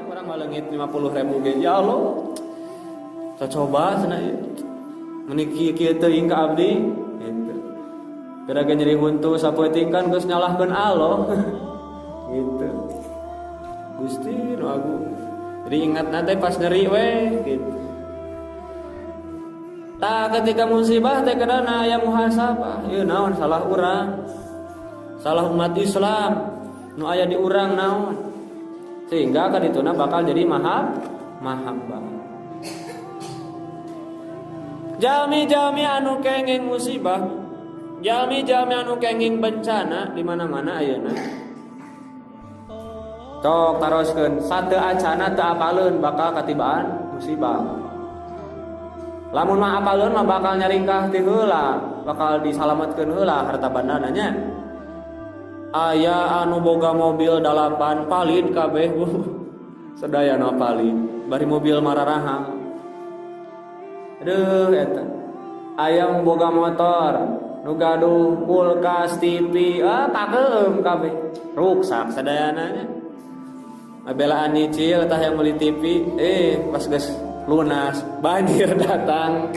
orang ngalengit 50.000 ge ya Allah coba cenah ieu meniki kieu teuing ka abdi gitu gara-gara nyeri huntu sapoeting kan geus nyalahkeun Allah gitu Gusti nu agung jadi ingat nanti pas nyeri we gitu tah ketika musibah teh kadana aya muhasabah ieu naon salah urang salah umat Islam nu aya di urang naon sehingga kadituna bakal jadi mahabbah jalmi-jalmi anu kenging musibah jalmi-jalmi anu kenging bencana di mana-mana ayeuna tok taroskeun sateu acana teu apaleun bakal katibaan musibah lamun mah apaleun mah bakal nyaringkah ti heula bakal disalametkeun heula harta bandana nya aya anu boga mobil 8 palin kabeh sedaya nu palin bari mobil mararahang aduh eta aya boga motor nu gaduh kulkas TV kakeum kabeh ruksak sadayana nya belaan nyicil tah yang beli TV pas geus lunas banjir datang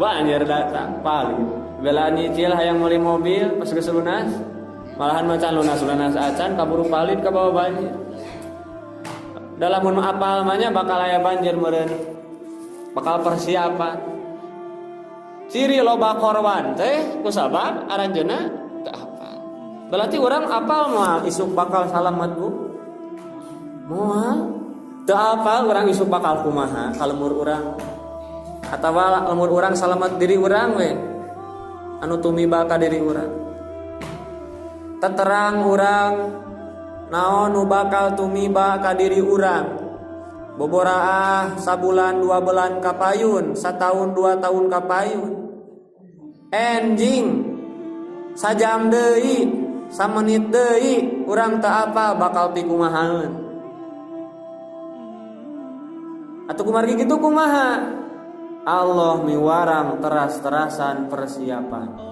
paling belaan nyicil hayang beli mobil pas geus lunas malahan macan lunas acan kaburu palit ka bawah banjir dalam mun apal mah nya bakal aya banjir meureun bakal persiapan ciri loba korban teh kusabab aranjeuna teu apal berarti urang apal moal isuk bakal salamet bu moal teu apal urang isuk bakal kumaha kalumur urang atawa lamun urang salamet diri urang we anu tumiba ka diri urang teterang urang naon nu bakal tumiba ka diri urang boboraah sabulan 2 bulan kapayun sataun 2 tahun kapayun enjing sajam deui samenit deui urang teu apa bakal pikumahaeun atuh kumargi kitu kumaha Allah miwarang teras-terasan persiapan